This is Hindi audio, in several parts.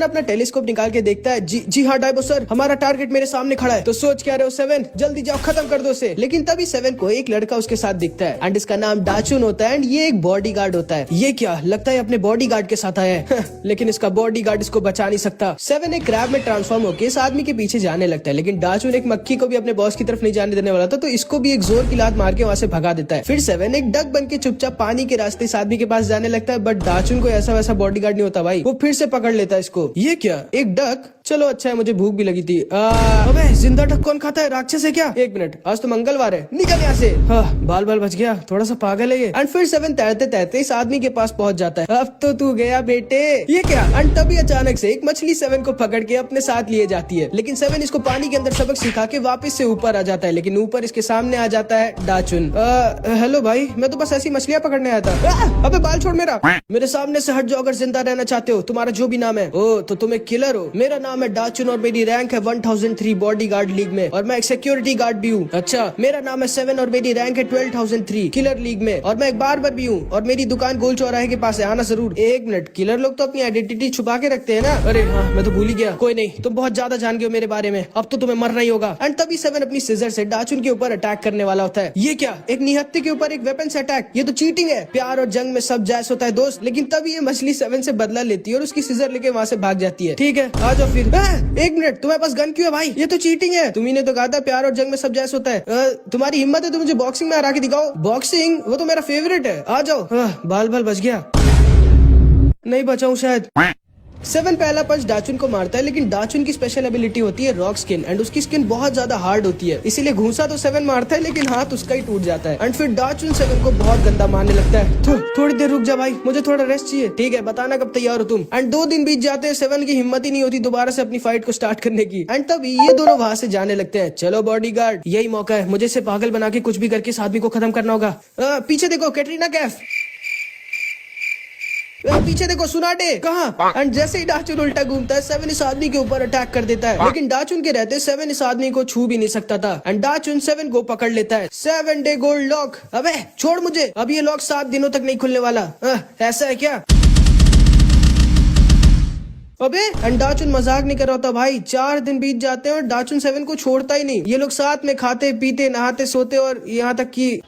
अपना टेलीस्कोप निकाल के देखता है। जी हाँ डाइबो सर, हमारा टारगेट मेरे सामने खड़ा है। तो सोच क्या रहे हो सेवन, जल्दी जाओ खत्म कर दो उसे। लेकिन तभी सेवन को एक लड़का उसके साथ दिखता है एंड इसका नाम डाचुन होता है एंड ये एक बॉडीगार्ड होता है। ये क्या लगता है अपने बॉडीगार्ड के साथ आया है लेकिन इसका बॉडीगार्ड इसको बचा नहीं सकता। सेवन एक क्रैब में ट्रांसफॉर्म होकर इस आदमी के पीछे जाने लगता है, लेकिन डाचुन एक मक्खी को भी अपने बॉस की तरफ नहीं जाने देने वाला था, तो इसको भी एक जोर की लात मार के वहाँ से भगा देता है। फिर सेवन एक डक बन के चुपचाप पानी के रास्ते इस आदमी के पास जाने लगता है, बट डाचुन को ऐसा वैसा बॉडीगार्ड नहीं होता भाई, वो फिर से पकड़ लेता है इसको। ये क्या एक डक, चलो अच्छा है मुझे भूख भी लगी थी। अबे जिंदा डक कौन खाता है, राक्षस है क्या? एक मिनट, आज तो मंगलवार है, निकल यहाँ से। बाल बाल बच गया, थोड़ा सा पागल है ये। एंड फिर सेवन तैरते तैरते इस आदमी के पास पहुंच जाता है। अब तो तू गया बेटे। ये क्या? एंड तभी अचानक से एक मछली सेवन को पकड़ के अपने साथ लिए जाती है, लेकिन सेवन इसको पानी के अंदर सबक सिखा के वापस से ऊपर आ जाता है, लेकिन ऊपर इसके सामने आ जाता है डाचुन। हेलो भाई, मैं तो बस ऐसी मछलियाँ पकड़ने आया था। अबे बाल छोड़ मेरा, मेरे सामने से हट जाओ अगर जिंदा रहना चाहते हो, तुम्हारा जो भी नाम है। ओ तो तुम एक किलर हो। मेरा नाम है डाचुन और मेरी रैंक है 1003 बॉडीगार्ड लीग में, और मैं एक सिक्योरिटी गार्ड भी हूँ। अच्छा, मेरा नाम है सेवन और मेरी रैंक है 12003 किलर लीग में, और मैं एक बार्बर भी हूँ, और मेरी दुकान गोल चौराहे के पास है, आना जरूर। एक मिनट, किलर लोग तो अपनी आइडेंटिटी छुपा के रखते हैं ना? अरे हाँ, मैं तो भूल ही गया। कोई नहीं, तुम बहुत ज्यादा जान गए हो मेरे बारे में, अब तो तुम्हें मरना ही होगा। एंड तभी सेवन अपनी सीजर से डाचुन के ऊपर अटैक करने वाला होता है। ये क्या, एक निहत्थे के ऊपर एक वेपन से अटैक? ये तो चीटिंग है। प्यार और जंग में सब जायज होता है दोस्त। लेकिन तभी ये मछली सेवन से बदला लेती है और उसकी सीजर लेके वहाँ से भाग जाती है। ठीक है, आ जाओ फिर। एक मिनट, तुम्हारे पास गन क्यों है भाई? ये तो चीटिंग है। तुम्ही ने तो कहा था प्यार और जंग में सब जायज होता है। तुम्हारी हिम्मत है तो मुझे बॉक्सिंग में हरा के दिखाओ। बॉक्सिंग, वो तो मेरा फेवरेट है, आ जाओ। बाल बाल बच गया, नहीं बचाऊं शायद। सेवन पहला पंच डाचुन को मारता है, लेकिन डाचुन की स्पेशल एबिलिटी होती है रॉक स्किन, एंड उसकी स्किन बहुत ज्यादा हार्ड होती है, इसीलिए घूसा तो सेवन मारता है लेकिन हाथ उसका ही टूट जाता है। एंड फिर डाचुन सेवन को बहुत गंदा मारने लगता है। थोड़ी देर रुक जा भाई, मुझे थोड़ा रेस्ट चाहिए। ठीक है, बताना कब तैयार हो तुम। एंड 2 दिन बीत जाते हैं, सेवन की हिम्मत ही नहीं होती दोबारा से अपनी फाइट को स्टार्ट करने की। एंड तभी ये दोनों वहाँ से जाने लगते हैं। चलो बॉडीगार्ड, यही मौका है, मुझे इसे पागल बना के कुछ भी करके इस आदमी को खत्म करना होगा। पीछे देखो, कैटरीना कैफ। पीछे देखो, सुनाडे कहाँ? एंड जैसे ही डाचुन उल्टा घूमता है, सेवन इस आदमी के ऊपर अटैक कर देता है, लेकिन डाचुन के रहते सेवन इस आदमी को छू भी नहीं सकता था। एंड डाचुन सेवन को पकड़ लेता है। 7 डे गोल्ड लॉक। अबे छोड़ मुझे, अब ये लॉक 7 दिनों तक नहीं खुलने वाला। ऐसा है क्या? अबे एंड डाचुन मजाक नहीं कर रहा था भाई। 4 दिन बीत जाते हैं और डाचुन सेवन को छोड़ता ही नहीं। ये लोग साथ में खाते पीते नहाते सोते, और यहाँ तक कि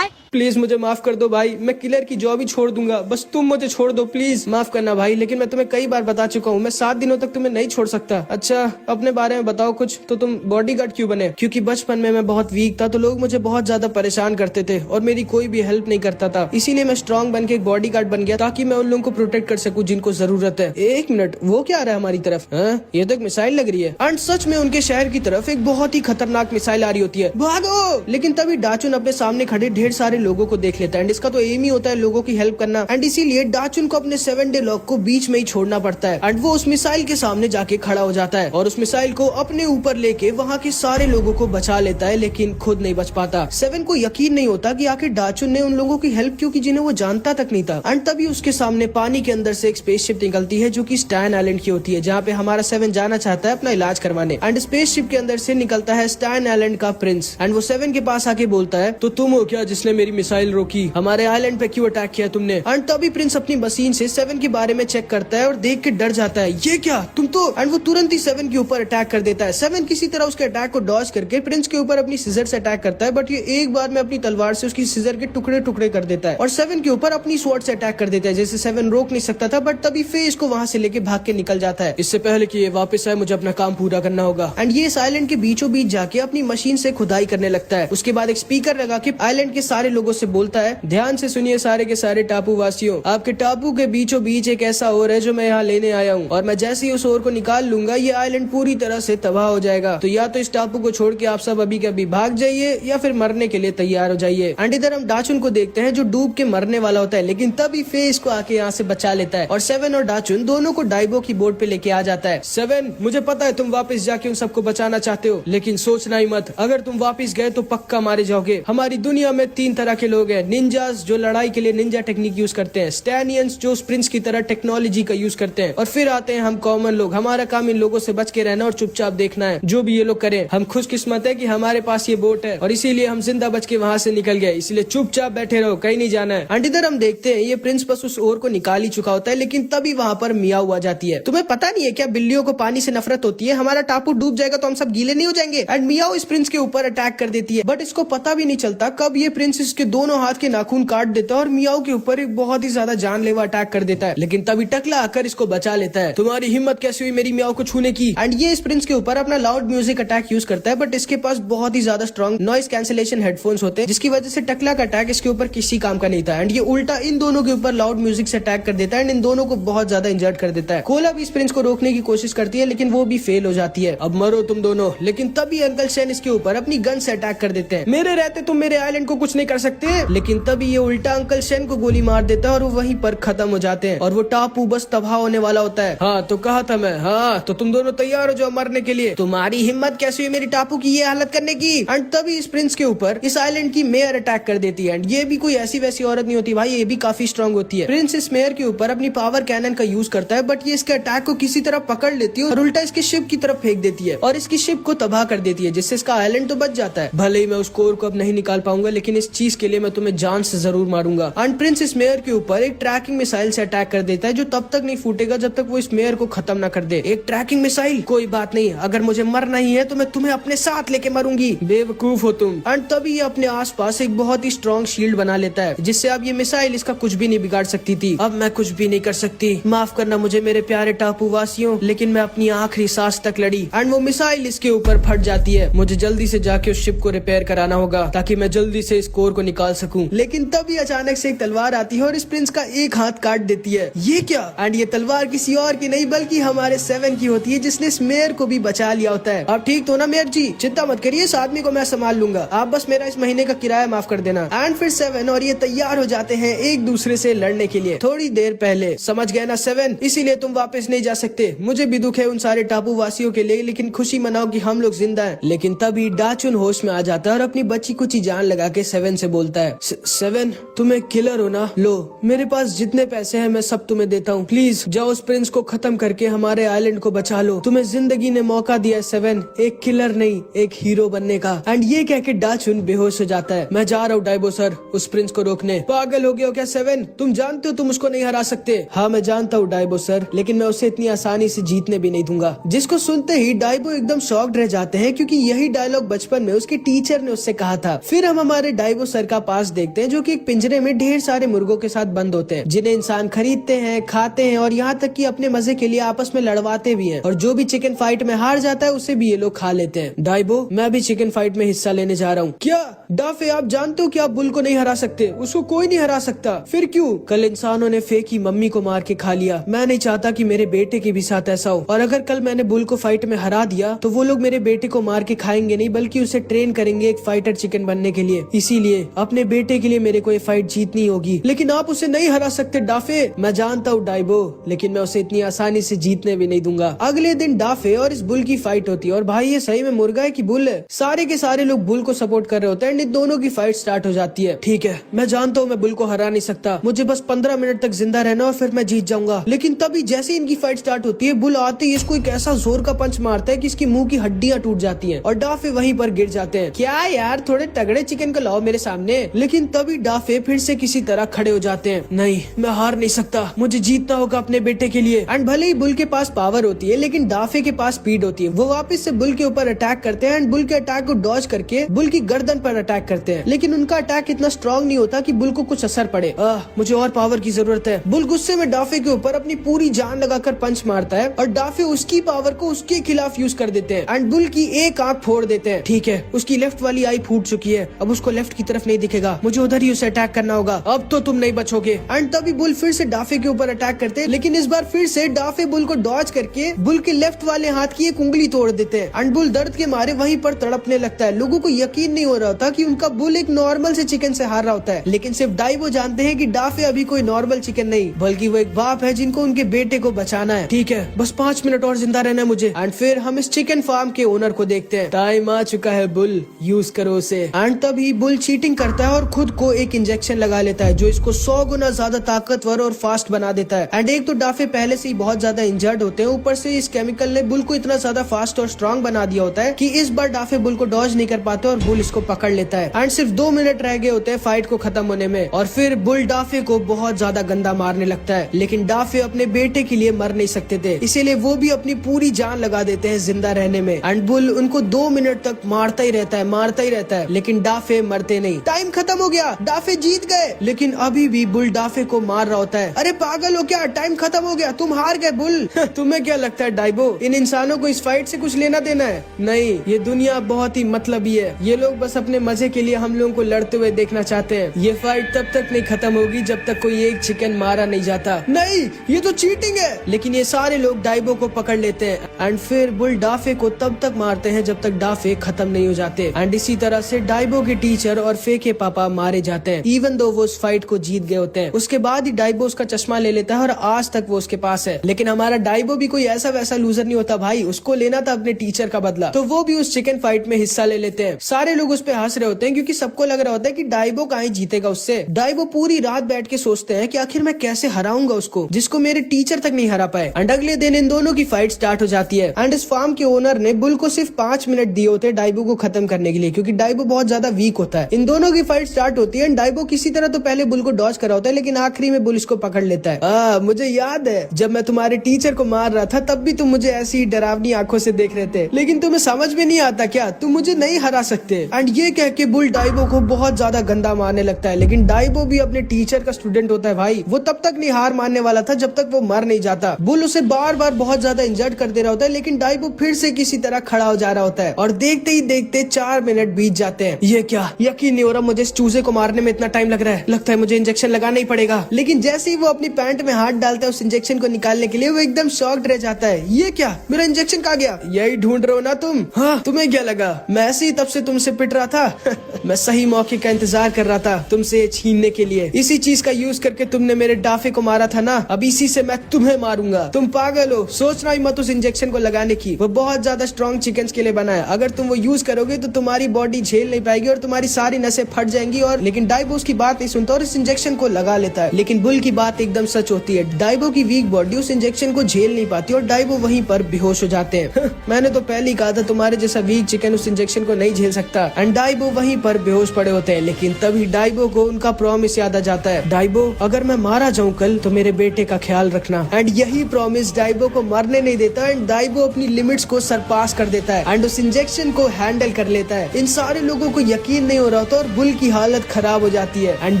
प्लीज मुझे माफ कर दो भाई, मैं किलर की जॉब ही छोड़ दूंगा, बस तुम मुझे छोड़ दो प्लीज। माफ करना भाई, लेकिन मैं तुम्हें कई बार बता चुका हूँ, मैं 7 दिनों तक तुम्हें नहीं छोड़ सकता। अच्छा, अपने बारे में बताओ कुछ। तो तुम बॉडीगार्ड क्यों बने? क्योंकि बचपन में मैं बहुत वीक था, तो लोग मुझे बहुत ज्यादा परेशान करते थे और मेरी कोई भी हेल्प नहीं करता था, इसीलिए मैं स्ट्रॉन्ग बन के एक बॉडीगार्ड बन गया, ताकि मैं उन लोगों को प्रोटेक्ट कर सकूं जिनको जरूरत है। एक मिनट, वो क्या आ रहा है हमारी तरफ? ये तो एक मिसाइल लग रही है। एंड सच में उनके शहर की तरफ एक बहुत ही खतरनाक मिसाइल आ रही होती है। भागो! लेकिन तभी डाचुन अपने सामने खड़े ढेर सारे लोगों को देख लेता है, एंड इसका तो एम ही होता है लोगों की हेल्प करना, एंड इसीलिए डाचुन को अपने 7 डे लॉक को बीच में ही छोड़ना पड़ता है। एंड वो उस मिसाइल के सामने जाके खड़ा हो जाता है और उस मिसाइल को अपने ऊपर लेके वहाँ के सारे लोगों को बचा लेता है, लेकिन खुद नहीं बच पाता। सेवन को यकीन नहीं होता कि आखिर डाचुन ने उन लोगों की हेल्प क्यों की जिन्हें वो जानता तक नहीं था। एंड तभी उसके सामने पानी के अंदर से एक स्पेसशिप निकलती है, जो कि स्टैन आइलैंड की होती है, जहाँ पे हमारा सेवन जाना चाहता है अपना इलाज करवाने। एंड स्पेसशिप के अंदर से निकलता है स्टैन आइलैंड का प्रिंस, एंड वो सेवन के पास आके बोलता है, तो तुम हो क्या जिसने मेरी मिसाइल रोकी? हमारे आइलैंड पे क्यों अटैक किया तुमने? एंड तभी प्रिंस अपनी मशीन से सेवन के बारे में चेक करता है और देख के डर जाता है, ये क्या तुम तो। एंड वो तुरंत ही सेवन के ऊपर अटैक कर देता है। सेवन किसी तरह उसके अटैक को डॉज करके प्रिंस के ऊपर अपनी सीजर से अटैक करता है, बट ये एक बार में अपनी तलवार से उसकी सीजर के टुकड़े टुकड़े कर देता है और सेवन के ऊपर अपनी स्वॉर्ड से अटैक कर देता है, जैसे सेवन रोक नहीं सकता था, बट तभी फेस को वहाँ से लेके भाग के निकल जाता है। इससे पहले कि ये वापस आए, मुझे अपना काम पूरा करना होगा। एंड ये इस आइलैंड के बीचों बीच जाके अपनी मशीन से खुदाई करने लगता है। उसके बाद एक स्पीकर लगा के आइलैंड के सारे लोगों से बोलता है, ध्यान से सुनिए सारे के सारे टापू वासियों, आपके टापू के बीचों बीच एक ऐसा ओर है जो मैं यहाँ लेने आया हूँ, और मैं जैसे ही उस ओर को निकाल लूंगा ये आइलैंड पूरी तरह से तबाह हो जाएगा। तो या तो इस टापू को छोड़ के आप सब अभी के अभी भाग जाइए, या फिर मरने के लिए तैयार हो जाइए। एंड इधर हम डाचुन को देखते हैं जो डूब के मरने वाला होता है, लेकिन तभी फेस को आके यहाँ से बचा लेता है और सेवन और डाचुन दोनों को डाइबो की बोट पे लेके आ जाता है। सेवन, मुझे पता है तुम वापस जाके उन सबको बचाना चाहते हो, लेकिन सोचना ही मत, अगर तुम वापस गए तो पक्का मारे जाओगे। हमारी दुनिया में 3 तरह तरह के लोग हैं, निंजास जो लड़ाई के लिए निंजा टेक्निक यूज करते हैं, स्टैनियंस जो स्प्रिंट्स की तरह टेक्नोलॉजी का यूज करते हैं, और फिर आते हैं हम कॉमन लोग। हमारा काम इन लोगों से बच के रहना और चुपचाप देखना है जो भी ये लोग करें। हम खुशकिस्मत है कि हमारे पास ये बोट है और इसीलिए हम जिंदा बच के वहाँ से निकल गए, इसलिए चुपचाप बैठे रहो, कहीं नहीं जाना है। एंड इधर हम देखते हैं ये प्रिंस बस उस ओर को निकाल ही चुका होता है, लेकिन तभी वहाँ पर मियाऊ आ जाती है। तुम्हें पता नहीं है क्या बिल्लियों को पानी से नफरत होती है? हमारा टापू डूब जाएगा तो हम सब गीले नहीं हो जाएंगे? एंड मियाऊ इस प्रिंस के ऊपर अटैक कर देती है, बट इसको पता भी नहीं चलता कब ये प्रिंस इसके दोनों हाथ के नाखून काट देता है और मियाऊ के ऊपर एक बहुत ही ज्यादा जानलेवा अटैक कर देता है। लेकिन तभी टकला आकर इसको बचा लेता है। तुम्हारी हिम्मत कैसे हुई मेरी मियाऊ को छूने की? एंड ये इस प्रिंस के ऊपर अपना लाउड म्यूजिक अटैक यूज करता है, बट इसके पास बहुत ही ज्यादा स्ट्रॉन्ग नॉइस कैंसिलेशन हेडफोन्स होते हैं, जिसकी वजह से टकला का अटैक इसके ऊपर किसी काम का नहीं था। एंड ये उल्टा इन दोनों के ऊपर लाउड म्यूजिक से अटैक कर देता है एंड इन दोनों को बहुत ज्यादा इंजर्ड कर देता है। कोला भी इस प्रिंस को रोकने की कोशिश करती है, लेकिन वो भी फेल हो जाती है। अब मरो तुम दोनों। लेकिन तभी अंकल शेन इसके ऊपर अपनी गन से अटैक कर देते हैं। मेरे रहते तुम मेरे आइलैंड को कुछ नहीं कर सकते। लेकिन तभी ये उल्टा अंकल शेन को गोली मार देता है और वो वहीं पर खत्म हो जाते हैं और वो टापू बस तबाह होने वाला होता है। हाँ तो कहा था मैं, हाँ तो तुम दोनों तैयार हो जाओ मरने के लिए। तुम्हारी हिम्मत कैसे हुई मेरी टापू की ये हालत करने की? एंड तभी इस प्रिंस के ऊपर इस आइलैंड की मेयर अटैक कर देती है। एंड ये भी कोई ऐसी वैसी औरत नहीं होती भाई, ये भी काफी स्ट्रांग होती है। प्रिंस इस मेयर के ऊपर अपनी पावर कैनन का यूज करता है, बट ये इसके अटैक को किसी तरह पकड़ लेती है और उल्टा इसके शिप की तरफ फेंक देती है और इसकी शिप को तबाह कर देती है, जिससे इसका आइलैंड तो बच जाता है। भले ही मैं उस कोर को अब नहीं निकाल पाऊंगा, लेकिन इस चीज के लिए मैं तुम्हें जान से जरूर मारूंगा। एंड प्रिंस इस मेयर के ऊपर एक ट्रैकिंग मिसाइल से अटैक कर देता है, जो तब तक नहीं फूटेगा जब तक वो इस मेयर को खत्म न कर दे। एक ट्रैकिंग मिसाइल, कोई बात नहीं, अगर मुझे मरना ही है तो मैं तुम्हें अपने साथ लेके मरूंगी, बेवकूफ हो तुम। एंड तभी ये अपने आसपास एक बहुत ही स्ट्रॉन्ग शील्ड बना लेता है, जिससे अब ये मिसाइल इसका कुछ भी नहीं बिगाड़ सकती थी। अब मैं कुछ भी नहीं कर सकती, माफ करना मुझे मेरे प्यारे टापू वासियों, लेकिन मैं अपनी आखिरी सांस तक लड़ी। एंड वो मिसाइल इसके ऊपर फट जाती है। मुझे जल्दी से जाके उस शिप को रिपेयर कराना होगा ताकि मैं जल्दी से इस कोर को निकाल सकूं। लेकिन तभी अचानक से एक तलवार आती है और इस प्रिंस का एक हाथ काट देती है। ये क्या? एंड ये तलवार किसी और की नहीं बल्कि हमारे 7 की होती है, जिसने इस मेयर को भी बचा लिया होता है। अब ठीक तो ना मेयर जी, चिंता मत करिए, इस आदमी को मैं संभाल लूंगा, आप बस मेरा इस महीने का किराया माफ कर देना। एंड फिर 7 और ये तैयार हो जाते हैं एक दूसरे से लड़ने के लिए थोड़ी देर पहले। समझ गए ना 7? इसीलिए तुम वापस नहीं जा सकते। मुझे भी दुख है उन सारे टापू वासियों के लिए, लेकिन खुशी मनाओ कि हम लोग जिंदा हैं। लेकिन तभी डाचुन होश में आ जाता है और अपनी बच्ची कुछ जान लगा के 7 से बोलता है, 7 तुम एक किलर हो ना, लो मेरे पास जितने पैसे हैं मैं सब तुम्हें देता हूँ, प्लीज जाओ उस प्रिंस को खत्म करके हमारे आइलैंड को बचा लो। तुम्हें जिंदगी ने मौका दिया 7, एक किलर नहीं एक हीरो बनने का। एंड ये कह के डाचुन बेहोश हो जाता है। मैं जा रहा हूँ डाइबो सर उस प्रिंस को रोकने। पागल हो गया हो क्या 7? तुम जानते हो तुम उसको नहीं हरा सकते। हाँ मैं जानता हूँ डाइबो सर, लेकिन मैं उसे इतनी आसानी से जीतने भी नहीं दूंगा। जिसको सुनते ही डाइबो एकदम शॉक्ड रह जाते हैं, क्योंकि यही डायलॉग बचपन में उसके टीचर ने उससे कहा था। फिर हम हमारे डाइबो सर का पास देखते हैं, जो कि एक पिंजरे में ढेर सारे मुर्गों के साथ बंद होते हैं, जिन्हें इंसान खरीदते हैं, खाते हैं और यहाँ तक कि अपने मजे के लिए आपस में लड़वाते भी हैं। और जो भी चिकन फाइट में हार जाता है उसे भी ये लोग खा लेते हैं। डाइबो मैं भी चिकन फाइट में हिस्सा लेने जा रहा हूँ। क्या डाफे, आप जानते हो कि आप बुल को नहीं हरा सकते, उसको कोई नहीं हरा सकता। फिर क्यों? कल इंसानों ने फेक ही मम्मी को मार के खा लिया। मैं नहीं चाहता कि मेरे बेटे के भी साथ ऐसा हो, और अगर कल मैंने बुल को फाइट में हरा दिया तो वो लोग मेरे बेटे को मार के खाएंगे नहीं, बल्कि उसे ट्रेन करेंगे एक फाइटर चिकन बनने के लिए। इसीलिए अपने बेटे के लिए मेरे को ये फाइट जीतनी होगी। लेकिन आप उसे नहीं हरा सकते डाफे। मैं जानता हूँ डाइबो, लेकिन मैं उसे इतनी आसानी से जीतने भी नहीं दूंगा। अगले दिन डाफे और इस बुल की फाइट होती है, और भाई ये सही में मुर्गा है कि बुल है? सारे के सारे लोग बुल को सपोर्ट कर रहे होते हैं। इन दोनों की फाइट स्टार्ट हो जाती है। ठीक है मैं जानता हूँ मैं बुल को हरा नहीं सकता, मुझे बस 15 मिनट तक जिंदा रहना और फिर मैं जीत जाऊंगा। लेकिन तभी जैसे इनकी फाइट स्टार्ट होती है, बुल आते ही इसको एक ऐसा जोर का पंच मारता है कि इसकी मुंह की हड्डियां टूट जाती हैं और डाफे वहीं पर गिर जाते हैं। क्या यार, थोड़े तगड़े चिकन को लाओ मेरे सामने। लेकिन तभी डाफे फिर से किसी तरह खड़े हो जाते हैं। नहीं मैं हार नहीं सकता, मुझे जीतना होगा अपने बेटे के लिए। एंड भले ही बुल के पास पावर होती है, लेकिन डाफे के पास स्पीड होती है। वो वापस से बुल के ऊपर अटैक करते हैं एंड बुल के अटैक को डॉज करके बुल की गर्दन पर अटैक करते हैं। लेकिन उनका अटैक इतना स्ट्रॉन्ग नहीं होता कि बुल को कुछ असर पड़े। मुझे और पावर की जरूरत है। बुल गुस्से में डाफे के ऊपर अपनी पूरी जान लगाकर पंच मारता है और डाफे उसकी पावर को उसके खिलाफ यूज कर देते हैं एंड बुल की एक आंख फोड़ देते हैं। ठीक है उसकी लेफ्ट वाली आई फूट चुकी है, अब उसको लेफ्ट की तरफ नहीं दिखेगा, मुझे उधर ही उसे अटैक करना होगा। अब तो तुम नहीं बचोगे। एंड तभी बुल फिर से डाफे के ऊपर अटैक करते हैं, लेकिन इस बार फिर से डाफे बुल को डॉज करके बुल के लेफ्ट वाले हाथ की एक उंगली तोड़ देते हैं एंड बुल दर्द के मारे वहीं पर तड़पने लगता है। लोगों को यकीन नहीं हो रहा होता कि उनका बुल एक नॉर्मल से चिकन से हार रहा होता है, लेकिन सिर्फ डाइबो जानते हैं कि डाफे अभी कोई नॉर्मल चिकन नहीं, बल्कि वो एक बाप है जिनको उनके बेटे को बचाना है। ठीक है बस 5 मिनट और जिंदा रहना है मुझे। एंड फिर हम इस चिकन फार्म के ओनर को देखते हैं। टाइम आ चुका है बुल, यूज करो उसे। एंड तभी बुल चीटिंग हीलिंग करता है और खुद को एक इंजेक्शन लगा लेता है जो इसको 100 गुना ज्यादा ताकतवर और फास्ट बना देता है। एंड एक तो डाफे पहले से ही बहुत ज्यादा इंजर्ड होते हैं, ऊपर से इस केमिकल ने बुल को इतना ज्यादा फास्ट और स्ट्रॉन्ग बना दिया होता है कि इस बार डाफे बुल को डॉज नहीं कर पाते और बुल इसको पकड़ लेता है। एंड सिर्फ 2 मिनट रह गए होते हैं फाइट को खत्म होने में और फिर बुल डाफे को बहुत ज्यादा गंदा मारने लगता है। लेकिन डाफे अपने बेटे के लिए मर नहीं सकते थे, इसीलिए वो भी अपनी पूरी जान लगा देते हैं जिंदा रहने में। एंड बुल उनको 2 मिनट तक मारता ही रहता है, लेकिन डाफे मरते नहीं। टाइम खत्म हो गया, डाफे जीत गए, लेकिन अभी भी बुल डाफे को मार रहा होता है। अरे पागल हो क्या, टाइम खत्म हो गया, तुम हार गए बुल। तुम्हें क्या लगता है डाइबो, इन इंसानों को इस फाइट से कुछ लेना देना है? नहीं, ये दुनिया बहुत ही मतलबी है। ये लोग बस अपने मजे के लिए हम लोगों को लड़ते हुए देखना चाहते हैं। ये फाइट तब तक नहीं खत्म होगी जब तक कोई एक चिकन मारा नहीं जाता। नहीं, ये तो चीटिंग है। लेकिन ये सारे लोग डाइबो को पकड़ लेते हैं एंड फिर बुल डाफे को तब तक मारते हैं जब तक डाफे खत्म नहीं हो जाते। एंड इसी तरह से डाइबो के टीचर और फे के पापा मारे जाते हैं, इवन दो वो उस फाइट को जीत गए होते हैं। उसके बाद ही डाइबो उसका चश्मा ले लेता है और आज तक वो उसके पास है। लेकिन हमारा डाइबो भी कोई ऐसा वैसा लूजर नहीं होता भाई, उसको लेना था अपने टीचर का बदला, तो वो भी उस चिकन फाइट में हिस्सा ले लेते हैं। सारे लोग उस पे हंस रहे होते हैं क्योंकि सबको लग रहा होता है कि डाइबो कहीं जीतेगा उससे। डाइबो पूरी रात बैठ के सोचते हैं कि आखिर मैं कैसे हराऊंगा उसको जिसको मेरे टीचर तक नहीं हरा पाए। एंड अगले दिन इन दोनों की फाइट स्टार्ट हो जाती है। एंड इस फार्म के ओनर ने बुल को सिर्फ 5 मिनट दिए होते हैं डाइबो को खत्म करने के लिए, क्योंकि डाइबो बहुत ज्यादा वीक होता है। इन दोनों की फाइट स्टार्ट होती है। डाइबो किसी तरह तो पहले बुल को डॉज करा होता है, लेकिन आखिरी में बुल इसको पकड़ लेता है। मुझे याद है जब मैं तुम्हारे टीचर को मार रहा था तब भी तुम मुझे ऐसी डरावनी आंखों से देख रहे थे, लेकिन तुम्हें समझ में नहीं आता क्या, तुम मुझे नहीं हरा सकते। एंड ये कह के बुल डाइबो को बहुत ज्यादा गंदा मारने लगता है। लेकिन डाइबो भी अपने टीचर का स्टूडेंट होता है भाई, वो तब तक नहीं हार मानने वाला था जब तक वो मर नहीं जाता। बुल उसे बार बार बहुत ज्यादा इंजर्ड कर दे रहा होता है, लेकिन डाइबो फिर से किसी तरह खड़ा हो जा रहा होता है। और देखते ही देखते 4 मिनट बीत जाते हैं। ये क्या, यकीन नहीं हो रहा मुझे इस चूजे को मारने में इतना टाइम लग रहा है। लगता है मुझे इंजेक्शन लगाना ही पड़ेगा। लेकिन जैसे ही वो अपनी पैंट में हाथ डालता है उस इंजेक्शन को निकालने के लिए, वो एकदम शॉक्ड रह जाता है। ये क्या, मेरा इंजेक्शन कहाँ गया? यही ढूंढ रहे हो ना तुम? हाँ, तुम्हें क्या लगा मैं ऐसे ही तब से तुमसे पिट रहा था? मैं सही मौके का इंतजार कर रहा था तुमसे छीनने के लिए। इसी चीज का यूज करके तुमने मेरे डाफे को मारा था ना, अब इसी से मैं तुम्हें मारूंगा। तुम पागल हो, सोचना ही मत उस इंजेक्शन को लगाने की। वो बहुत ज्यादा स्ट्रॉन्ग चिकन के लिए बना है। अगर तुम वो यूज करोगे तो तुम्हारी बॉडी झेल नहीं पाएगी और तुम्हारी सारी नसें फट जाएंगी। और लेकिन डाइबो उसकी बात नहीं सुनता और इस इंजेक्शन को लगा लेता है। लेकिन बुल की बात एकदम सच होती है। डाइबो की वीक बॉडी उस इंजेक्शन को झेल नहीं पाती और डाइबो वहीं पर बेहोश हो जाते हैं। मैंने तो पहले ही कहा था तुम्हारे जैसा वीक चिकन उस इंजेक्शन को नहीं झेल सकता। एंड डाइबो वहीं पर बेहोश पड़े होते हैं। लेकिन तभी डाइबो को उनका प्रॉमिस याद आ जाता है। डाइबो, अगर मैं मारा जाऊं कल तो मेरे बेटे का ख्याल रखना। एंड यही प्रॉमिस डाइबो को मरने नहीं देता। एंड डाइबो अपनी लिमिट्स को सरपास कर देता है एंड उस इंजेक्शन को हैंडल कर लेता है। इन सारे लोगों को यकीन नहीं हो रहा होता और बुल की हालत खराब हो जाती है। एंड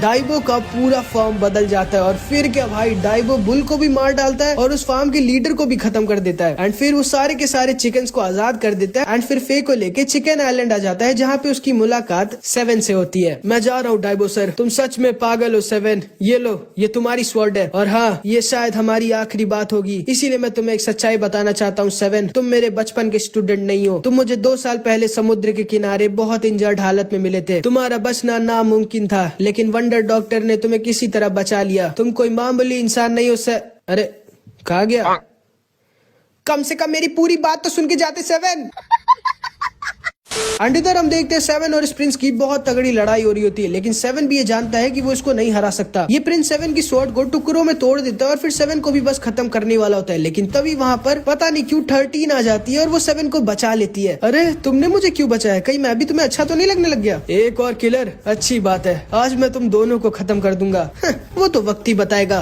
डाइबो का पूरा फॉर्म बदल जाता है। और फिर क्या भाई, डाइबो बुल को भी मार डालता है और उस फार्म के लीडर को भी खत्म कर देता है। एंड फिर वो सारे के सारे चिकन्स को आजाद कर देता है। एंड फिर फे को लेके चिकन आइलैंड आ जाता है, जहाँ पे उसकी मुलाकात 7 से होती है। मैं जा रहा हूँ डाइबो सर, तुम सच में पागल हो 7। ये लो, ये तुम्हारी स्वॉर्ड है और हाँ, ये शायद हमारी आखिरी बात होगी। इसीलिए मैं तुम्हें एक सच्चाई बताना चाहता हूँ 7, तुम मेरे बचपन के स्टूडेंट नहीं हो। तुम मुझे 2 साल पहले समुद्र के किनारे बहुत इंजर्ड हालत में मिले थे। तुम्हारा बचना नामुमकिन था, लेकिन वंडर डॉक्टर ने तुम्हें किसी तरह बचा लिया। तुम कोई मामूली इंसान नहीं हो सर। अरे कहा गया? कम से कम मेरी पूरी बात तो सुन के जाते 7। एंड इधर हम देखते हैं 7 और इस प्रिंस की बहुत तगड़ी लड़ाई हो रही होती है। लेकिन 7 भी ये जानता है कि वो इसको नहीं हरा सकता। ये प्रिंस 7 की स्वॉर्ड को टुकड़ों में तोड़ देता है और फिर 7 को भी बस खत्म करने वाला होता है। लेकिन तभी वहाँ पर पता नहीं क्यों 13 आ जाती है और वो 7 को बचा लेती है। अरे तुमने मुझे क्यों बचाया? कहीं मैं भी तुम्हें अच्छा तो नहीं लगने लग गया? एक और किलर, अच्छी बात है, आज मैं तुम दोनों को खत्म कर दूंगा। वो तो वक्त ही बताएगा।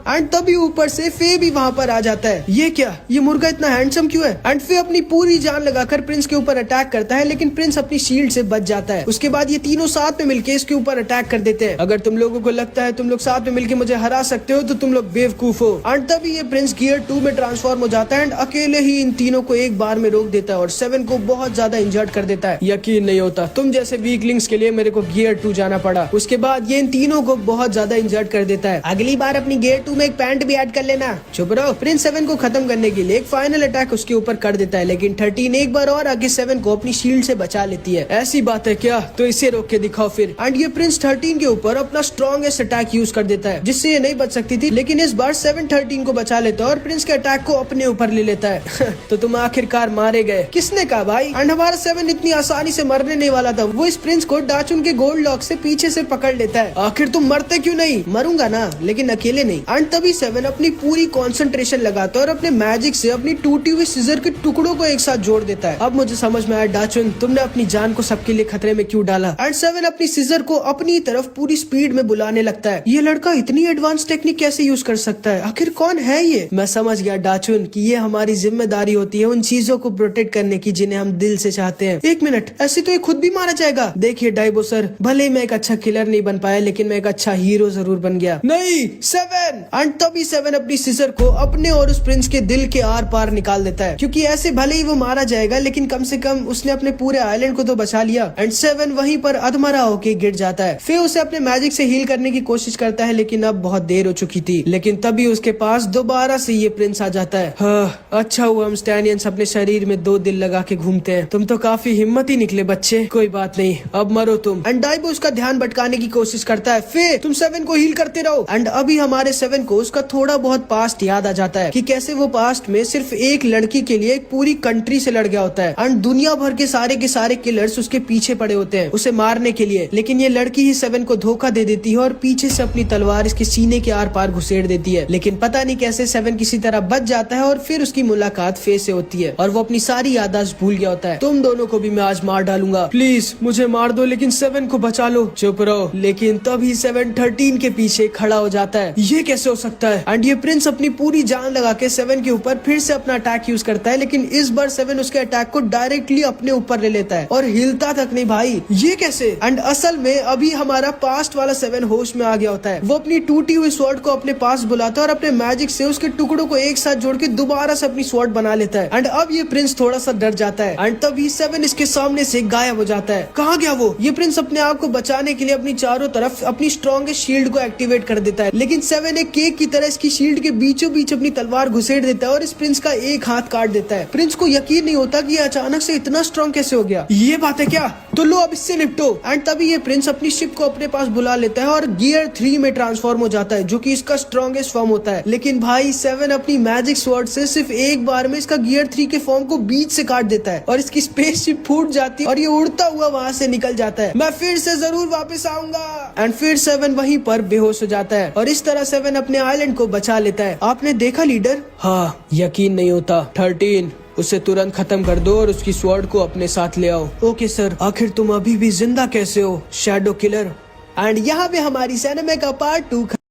एंड तभी ऊपर से फे भी वहाँ पर आ जाता है। ये क्या, ये मुर्गा इतना हैंडसम क्यों है? एंड फे अपनी पूरी जान लगाकर प्रिंस के ऊपर अटैक करता है, लेकिन प्रिंस अपनी शील्ड से बच जाता है। उसके बाद ये तीनों साथ में मिलके इसके ऊपर अटैक कर देते हैं। अगर तुम लोगों को लगता है तुम लोग साथ में मिलके मुझे हरा सकते हो तो तुम लोग बेवकूफ हो। एंड तभी ये प्रिंस गियर 2 में ट्रांसफॉर्म हो जाता है एंड अकेले ही इन तीनों को एक बार में रोक देता है और 7 को बहुत ज्यादा इंजर्ड कर देता है। यकीन नहीं होता, तुम जैसे वीकलिंग्स के लिए मेरे को गियर 2 जाना पड़ा। उसके बाद ये इन तीनों को बहुत ज्यादा इंजर्ड कर देता है। अगली बार अपनी गियर 2 में एक पैंट भी ऐड कर लेना। चुप रहो। प्रिंस 7 को खत्म करने के लिए एक फाइनल अटैक उसके ऊपर कर देता है, लेकिन 13 एक बार और आगे 7 को अपनी शील्ड से बचा लेती है। ऐसी बात है क्या? तो इसे रोक के दिखाओ फिर। एंड ये प्रिंस 13 के ऊपर अपना स्ट्रॉन्गेस्ट अटैक यूज कर देता है, जिससे ये नहीं बच सकती थी, लेकिन इस बार 7 13 को बचा लेता है और प्रिंस के अटैक को अपने ऊपर ले लेता है। तो तुम आखिरकार मारे गए। किसने कहा भाई? एंड हमारा 7 इतनी आसानी से मरने नहीं वाला था। वो इस प्रिंस को डाचुन के गोल्ड लॉक से पीछे से पकड़ लेता है। आखिर तुम मरते क्यों नहीं? मरूंगा ना, लेकिन अकेले नहीं। एंड तभी 7 अपनी पूरी कंसंट्रेशन लगाता है और अपने मैजिक से अपनी टूटी हुई सीजर के टुकड़ों को एक साथ जोड़ देता है। अब मुझे समझ में आया डाचुन, तुमने अपनी जान को सबके लिए खतरे में क्यों डाला। एंड 7 अपनी सीजर को अपनी तरफ पूरी स्पीड में बुलाने लगता है। ये लड़का इतनी एडवांस टेक्निक कैसे यूज कर सकता है? आखिर कौन है ये? मैं समझ गया डाचुन कि ये हमारी जिम्मेदारी होती है उन चीजों को प्रोटेक्ट करने की जिन्हें हम दिल से चाहते हैं। एक मिनट, ऐसे तो ये खुद भी मारा जाएगा। देखिए डाइबो सर, भले मैं एक अच्छा किलर नहीं बन पाया, लेकिन मैं एक अच्छा हीरो जरूर बन गया। नहीं 7। एंड तभी 7 अपनी सीजर को अपने और उस प्रिंस के दिल के आर पार निकाल देता है, क्योंकि ऐसे भले ही वो मारा जाएगा, लेकिन कम से कम उसने अपने पूरे आइलैंड को तो बचा लिया। एंड 7 वहीं पर अधमरा होके गिर जाता है। फिर उसे अपने मैजिक से हील करने की कोशिश करता है, लेकिन अब बहुत देर हो चुकी थी। लेकिन तभी उसके पास दोबारा से ये प्रिंस आ जाता है। हाँ, अच्छा हुआ हम स्टैनियंस अपने शरीर में 2 दिल लगा के घूमते हैं। तुम तो काफी हिम्मती निकले बच्चे। कोई बात नहीं, अब मरो तुम। एंड डाइबो उसका ध्यान भटकाने की कोशिश करता है। फिर तुम 7 को हील करते रहो। एंड अभी हमारे 7 को उसका थोड़ा बहुत पास्ट याद आ जाता है कि कैसे वो पास्ट में सिर्फ एक लड़की के लिए एक पूरी कंट्री से लड़ गया होता है। एंड दुनिया भर के सारे किलर्स उसके पीछे पड़े होते हैं उसे मारने के लिए, लेकिन ये लड़की ही 7 को धोखा दे देती है और पीछे से अपनी तलवार इसके सीने के आर पार घुसेड़ देती है। लेकिन पता नहीं कैसे 7 किसी तरह बच जाता है और फिर उसकी मुलाकात फे से होती है और वो अपनी सारी याददाश्त भूल गया होता है। तुम दोनों को भी मैं आज मार डालूंगा, प्लीज मुझे मार दो, लेकिन 7 को बचा लो। चुप रहो। लेकिन तभी 7 13 के पीछे खड़ा हो जाता है। ये कैसे हो सकता है? एंड ये प्रिंस अपनी पूरी जान लगा के 7 के ऊपर फिर से अपना अटैक यूज करता है, लेकिन इस बार 7 उसके अटैक को डायरेक्टली अपने ऊपर ले लेता है और हिलता तक नहीं भाई। ये कैसे? एंड असल में अभी हमारा पास्ट वाला 7 होश में आ गया होता है। वो अपनी टूटी हुई स्वॉर्ड को अपने पास बुलाता है और अपने मैजिक से उसके टुकड़ों को एक साथ जोड़ के दोबारा से अपनी स्वॉर्ड बना लेता है। एंड अब ये प्रिंस थोड़ा सा डर जाता है। एंड तभी 7 इसके सामने से गायब हो जाता है। कहाँ गया वो? ये प्रिंस अपने आप को बचाने के लिए अपनी चारों तरफ अपनी स्ट्रॉन्गेस्ट शील्ड को एक्टिवेट कर देता है, लेकिन 7 एक केक की तरह इसकी शील्ड के बीचों बीच अपनी तलवार घुसेड़ देता है और इस प्रिंस का एक हाथ काट देता है। प्रिंस को यकीन नहीं होता कि ये अचानक से इतना स्ट्रॉन्ग कैसे हो गया। ये बात है क्या? तो लो अब इससे निपटो। एंड तभी ये प्रिंस अपनी शिप को अपने पास बुला लेता है और गियर 3 में ट्रांसफॉर्म हो जाता है, जो कि इसका स्ट्रॉन्गेस्ट फॉर्म होता है। लेकिन भाई 7 अपनी मैजिक स्वॉर्ड से सिर्फ एक बार में इसका गियर 3 के फॉर्म को बीच से काट देता है और इसकी स्पेसशिप फूट जाती है और ये उड़ता हुआ वहाँ से निकल जाता है। मैं फिर से जरूर वापस आऊंगा। एंड फिर 7 वहीं पर बेहोश हो जाता है और इस तरह 7 अपने आइलैंड को बचा लेता है। आपने देखा लीडर? हाँ, यकीन नहीं होता। 13 उसे तुरंत खत्म कर दो और उसकी स्वॉर्ड को अपने साथ ले आओ। Okay sir. आखिर तुम अभी भी जिंदा कैसे हो, शैडो किलर? एंड यहाँ पे हमारी सिनेमा का पार्ट 2